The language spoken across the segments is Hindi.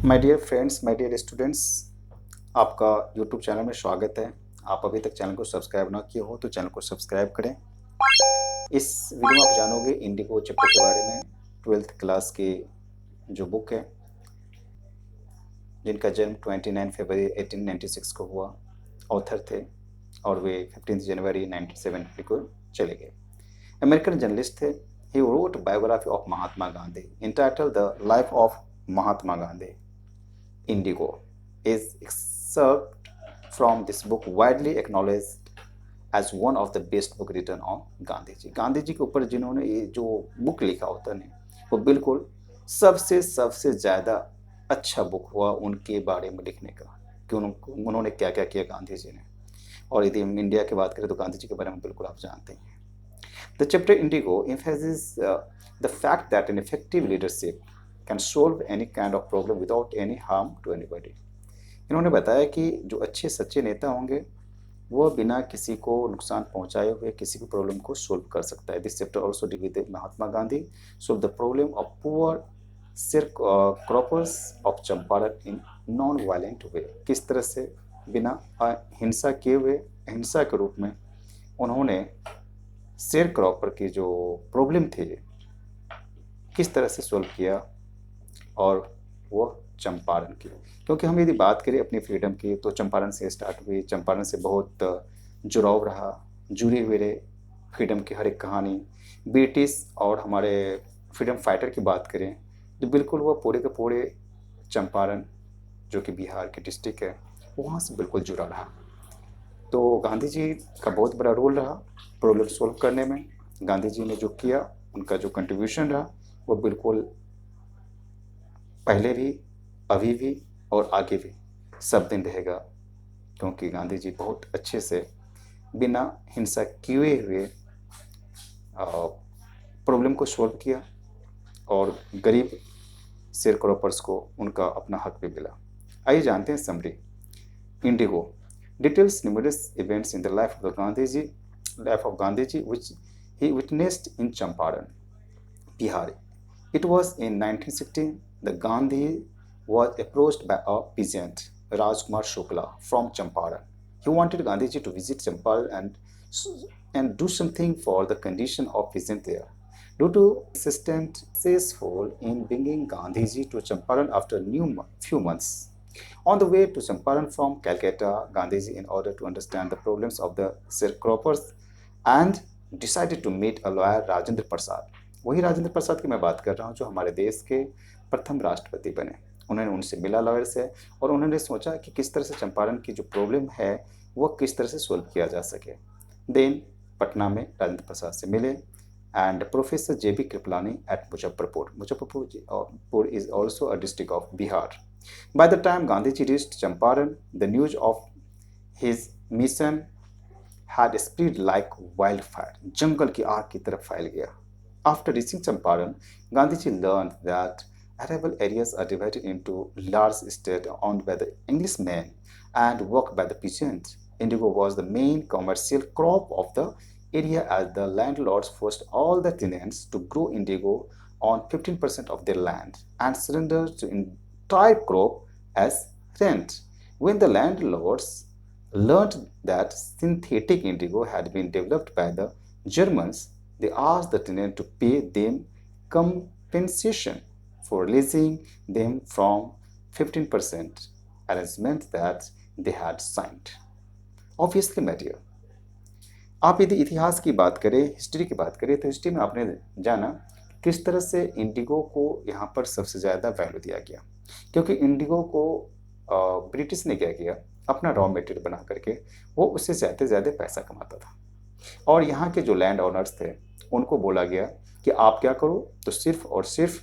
My dear friends, my dear students, आपका यूट्यूब चैनल में स्वागत है। आप अभी तक चैनल को सब्सक्राइब ना किए हो तो चैनल को सब्सक्राइब करें। इस वीडियो में आप जानोगे इंडिगो चैप्टर के बारे में। 12th क्लास की जो बुक है, जिनका जन्म 29 फरवरी 1896 को हुआ, ऑथर थे और वे 15 जनवरी 1970 को चले गए। अमेरिकन जर्नलिस्ट थे। He wrote biography of Mahatma Gandhi entitled the life of Mahatma Gandhi. Indigo is excerpt from this book, widely acknowledged as one of the best book written on Gandhi ji. Gandhi ji के ऊपर जिन्होंने ये जो बुक लिखा होता है वो बिल्कुल सबसे सबसे ज़्यादा अच्छा बुक हुआ उनके बारे में लिखने का, कि उन्होंने क्या क्या किया गांधी जी ने। और यदि हम इंडिया की बात करें तो गांधी जी के बारे में बिल्कुल आप जानते हैं। The chapter Indigo emphasizes the fact that an effective leadership can solve any kind of problem without any harm to anybody. इन्होंने बताया कि जो अच्छे सच्चे नेता होंगे वो बिना किसी को नुकसान पहुंचाए हुए किसी भी प्रॉब्लम को सोल्व कर सकता है। This chapter also deal with Mahatma Gandhi solve the problem of poor croppers of Champaran in non violent way. किस तरह से बिना हिंसा किए हुए अहिंसा के रूप में उन्होंने शेयर क्रॉपर की जो प्रॉब्लम थी किस तरह से सोल्व किया, और वो चंपारण की। क्योंकि हम यदि बात करें अपनी फ्रीडम की तो चंपारण से स्टार्ट हुई। चंपारण से बहुत जुड़ाव रहा, जुड़े हुए रहे फ्रीडम की हर एक कहानी। ब्रिटिश और हमारे फ्रीडम फाइटर की बात करें तो बिल्कुल वो पूरे के पूरे चंपारण, जो कि बिहार की डिस्ट्रिक्ट है, वहाँ से बिल्कुल जुड़ा रहा। तो गांधी जी का बहुत बड़ा रोल रहा प्रॉब्लम सोल्व करने में। गांधी जी ने जो किया, उनका जो कंट्रीब्यूशन रहा, वो बिल्कुल पहले भी, अभी भी और आगे भी सब दिन रहेगा। क्योंकि गांधी जी बहुत अच्छे से बिना हिंसा किए हुए प्रॉब्लम को सॉल्व किया और गरीब शेयर क्रॉपर्स को उनका अपना हक भी मिला। आइए जानते हैं summary. Indigo details numerous events in the life of Gandhiji which he witnessed in Champaran, Bihar. It was in 1916 that Gandhi was approached by a peasant, Rajkumar Shukla, from Champaran. He wanted Gandhiji to visit Champaran and do something for the condition of peasant there. Due to insistent successful in bringing Gandhiji to Champaran after few months. On the way to Champaran from Calcutta, Gandhiji, in order to understand the problems of the sharecroppers, and decided to meet a lawyer, Rajendra Prasad. वही राजेंद्र प्रसाद की मैं बात कर रहा हूँ जो हमारे देश के प्रथम राष्ट्रपति बने। उन्होंने उनसे मिला लॉयर से, और उन्होंने सोचा कि किस तरह से चंपारण की जो प्रॉब्लम है वो किस तरह से सोल्व किया जा सके। देन पटना में राजेंद्र प्रसाद से मिले, and Professor J.B. Kriplani at Muzaffarpur. Muzaffarpur is also a district of Bihar. By the time Gandhiji reached Champaran, the news of his mission had spread like wildfire. जंगल की आग की तरफ फैल गया। After reaching Champaran, Gandhiji learned that arable areas are divided into large estates owned by the Englishmen and worked by the peasants. Indigo was the main commercial crop of the area, as the landlords forced all the tenants to grow indigo on 15% of their land and surrender the entire crop as rent. When the landlords learned that synthetic indigo had been developed by the Germans, they asked the tenant to pay them compensation for releasing them from 15% arrangement that they had signed. Obviously, my dear, आप यदि इतिहास की बात करें, हिस्ट्री की बात करें, तो हिस्ट्री में आपने जाना किस तरह से इंडिगो को यहाँ पर सबसे ज़्यादा वैल्यू दिया गया। क्योंकि इंडिगो को ब्रिटिश ने क्या किया, अपना रॉ मटेरियल बना करके वो उससे ज़्यादा ज़्यादा पैसा कमाता था। और यहाँ के जो लैंड ओनर्स थे उनको बोला गया कि आप क्या करो, तो सिर्फ और सिर्फ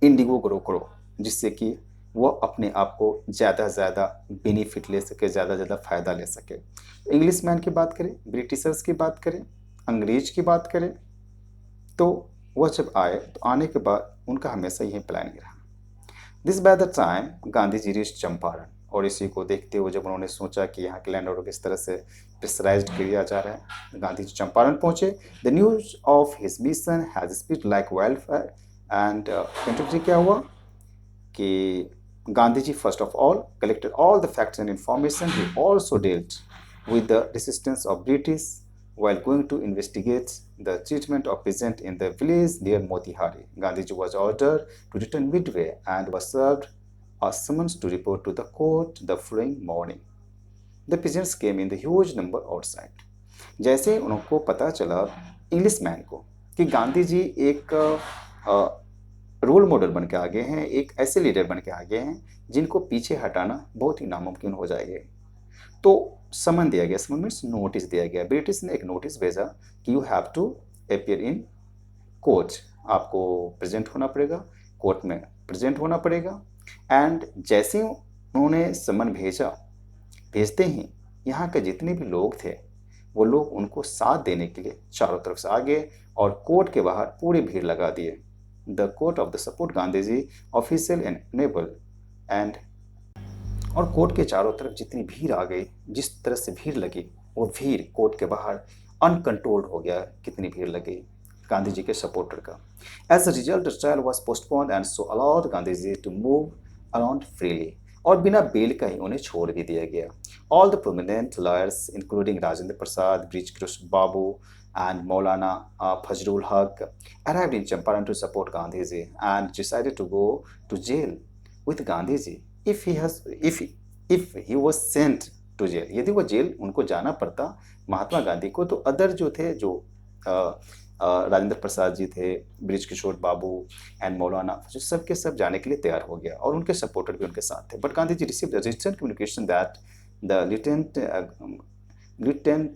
इंडिगो ग्रो करो, जिससे कि वो अपने आप को ज़्यादा से ज़्यादा बेनिफिट ले सके, ज़्यादा से ज़्यादा फ़ायदा ले सके। इंग्लिशमैन की बात करें, ब्रिटिशर्स की बात करें, अंग्रेज की बात करें, तो वह जब आए तो आने के बाद उनका हमेशा यही प्लानिंग रहा। This by the time Gandhi ji reach Champaran, और इसी को देखते हुए जब उन्होंने सोचा कि यहाँ के लैंड को किस तरह से प्रेशराइज्ड किया जा रहा है, गांधी जी चंपारण पहुँचे। The news of his mission has spread like wild fire, and क्या हुआ, कि Gandhi ji first of all collected all the facts and information. He also dealt with the resistance of British while going to investigate the treatment of peasants in the village near Motihari. Gandhiji was ordered to return midway and was served a summons to report to the court the following morning. The peasants came in the huge number outside. जैसे उनको पता चला इंग्लिश मैन को कि गांधी जी एक रोल मॉडल बन के आगे हैं, एक ऐसे लीडर बन के आगे हैं जिनको पीछे हटाना बहुत ही नामुमकिन हो जाएगा, तो समन दिया गया. समन मीन्स नोटिस दिया गया. ब्रिटिश ने एक नोटिस भेजा कि you have to appear in court, आपको प्रेजेंट होना पड़ेगा, कोर्ट में प्रेजेंट होना पड़ेगा. एंड जैसे उन्होंने समन भेजते ही यहाँ के जितने भी लोग थे वो लोग उनको साथ देने के लिए चारों तरफ से आ गए और कोर्ट के बाहर पूरी भीड़ लगा दिए. The court of the support Gandhi ji official and noble and, और कोर्ट के चारों तरफ जितनी भीड़ आ गई, जिस तरह से भीड़ लगी, वो भीड़ कोर्ट के बाहर अनकंट्रोल्ड हो गया. कितनी भीड़ लगी गांधी जी के सपोर्टर का. As a result the trial was postponed and so allowed Gandhi ji to move around freely, और बिना बेल का ही उन्हें छोड़ भी दिया गया. All the prominent lawyers including Rajendra Prasad, bridge Krishna Babu and Maulana Fazlul Haq arrived in Champaran to support Gandhiji and decided to go to jail with Gandhiji if he was sent to jail. यदि वो जेल उनको जाना पड़ता महात्मा गांधी को, तो अदर जो थे, जो राजेंद्र प्रसाद जी थे, ब्रिज किशोर बाबू एंड मौलाना, जो सब के सब जाने के लिए तैयार हो गया और उनके सपोर्टर भी उनके साथ थे. But Gandhi ji received the written communication that the lieutenant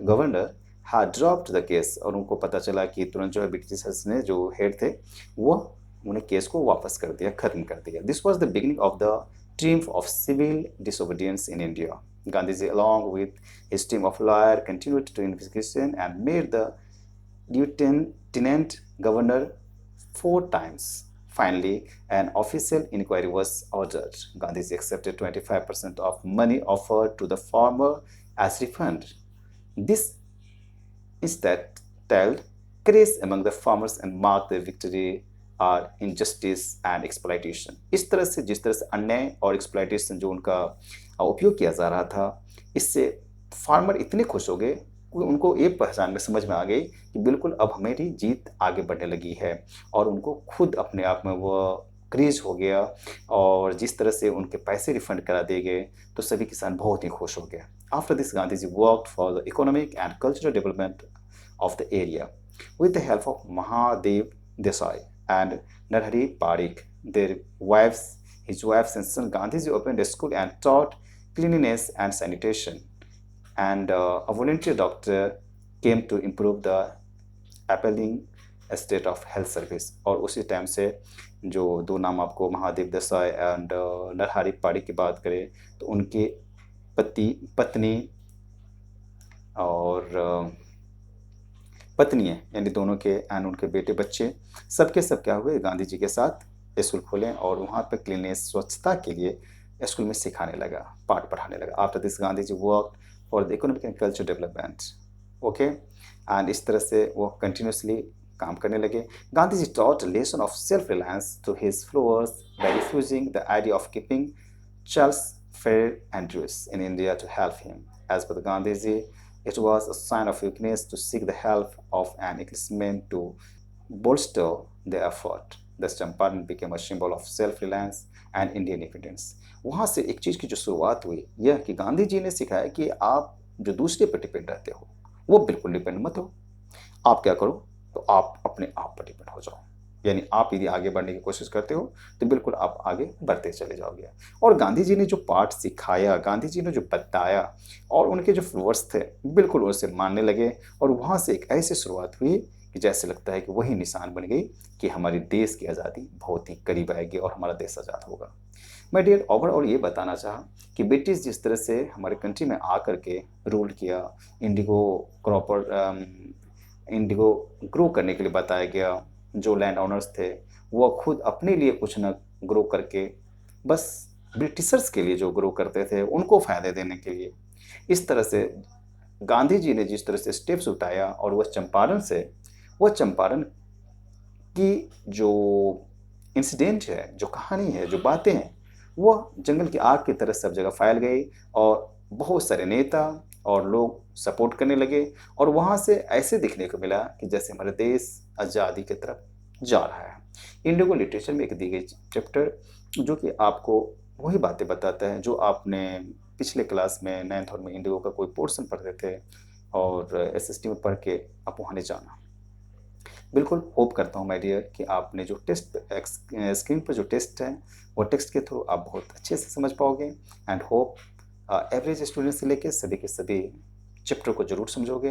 governor had dropped the case, और उनको पता चला कि तुरंत जो है ब्रिटिशर्स ने, जो हेड थे, वो उन्हें केस को वापस कर दिया, खत्म कर दिया. This was the beginning of the triumph of civil disobedience in India. Gandhiji along with his team of lawyers continued to investigation and made the lieutenant governor 4 times. Finally, an official inquiry was ordered. Gandhiji accepted 25% of money offered to the farmer as refund. This instead telled craze among the farmers and marked their victory or injustice and exploitation. इस तरह से, जिस तरह से अन्याय और एक्सप्लॉइटेशन जो उनका उपयोग किया जा रहा था, इससे फार्मर इतने खुश हो गए कि उनको एक पहचान में समझ में आ गई कि बिल्कुल अब हमारी जीत आगे बढ़ने लगी है, और उनको खुद अपने आप में वो क्रेज हो गया. और जिस तरह से उनके पैसे रिफंड करा दिए गए तो सभी किसान बहुत ही खुश हो गए. After this, Gandhiji worked for the economic and cultural development of the area. With the help of Mahadev Desai and Narhari Parikh, his wives and son, Gandhiji opened a school and taught cleanliness and sanitation. And a volunteer doctor came to improve the appalling state of health service. और उसी टाइम से जो 2 नाम आपको महादेव देसाई एंड नरहरि पारिक की बात करें, तो उनके पत्नी और पत्नी है, यानी दोनों के एंड उनके बेटे बच्चे सबके सब क्या हुए, गांधी जी के साथ स्कूल खोलें और वहाँ पे क्लीननेस, स्वच्छता के लिए स्कूल में सिखाने लगा, पाठ पढ़ाने लगा. After this Gandhi ji work for the economic and culture development. Okay, and इस तरह से वो कंटिन्यूसली काम करने लगे. Gandhi ji taught a lesson of self-reliance to his followers by refusing the idea of keeping Charles Fair Andrews in India to help him. As per the Gandhiji, it was a sign of weakness to seek the help of an Englishman to bolster the effort. Thus, Champaran became a symbol of self-reliance and Indian independence. वहाँ से एक चीज़ की जो शुरुआत हुई यह कि गांधी जी ने सिखाया कि आप जो दूसरे पर डिपेंड रहते हो वो बिल्कुल डिपेंड मत हो. आप क्या करो, तो आप अपने आप पर डिपेंड हो जाओ. यानी आप यदि आगे बढ़ने की कोशिश करते हो तो बिल्कुल आप आगे बढ़ते चले जाओगे. और गांधी जी ने जो पाठ सिखाया, गांधी जी ने जो बताया, और उनके जो फॉलोअर्स थे बिल्कुल उसे मानने लगे. और वहाँ से एक ऐसी शुरुआत हुई कि जैसे लगता है कि वही निशान बन गई कि हमारे देश की आज़ादी बहुत ही करीब आएगी और हमारा देश आज़ाद होगा. मैं डियर ओवरऑल ये बताना चाहा कि ब्रिटिश जिस तरह से हमारे कंट्री में आकर के रूल किया, इंडिगो ग्रो करने के लिए बताया गया. जो लैंड ओनर्स थे वो खुद अपने लिए कुछ न ग्रो करके बस ब्रिटिशर्स के लिए जो ग्रो करते थे उनको फ़ायदे देने के लिए. इस तरह से गांधी जी ने जिस तरह से स्टेप्स उठाया, और वह चंपारण की जो इंसिडेंट है, जो कहानी है, जो बातें हैं, वो जंगल की आग की तरह सब जगह फैल गई और बहुत सारे नेता और लोग सपोर्ट करने लगे और वहाँ से ऐसे दिखने को मिला कि जैसे हमारा देश आज़ादी की तरफ जा रहा है। इंडिगो लिटरेचर में एक दी गई चैप्टर जो कि आपको वही बातें बताता है जो आपने पिछले क्लास में 9th में इंडिगो का कोई पोर्शन पढ़ते थे और एसएसटी में पढ़ के आप वहाँ नहीं जाना। बिल्कुल होप करता हूँ माय डियर कि आपने जो टेस्ट स्क्रीन पर जो टेस्ट है वो टेक्स्ट के थ्रू आप बहुत अच्छे से समझ पाओगे एंड होप एवरेज स्टूडेंट से लेके सभी के सभी चैप्टर को जरूर समझोगे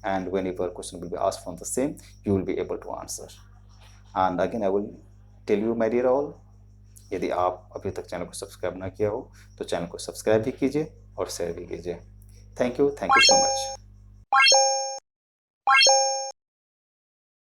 and whenever question will be asked from the same you will be able to answer and again I will tell you my dear all, यदि आप अभी तक चैनल को सब्सक्राइब ना किया हो तो चैनल को सब्सक्राइब भी कीजिए और शेयर भी कीजिए। Thank you so much.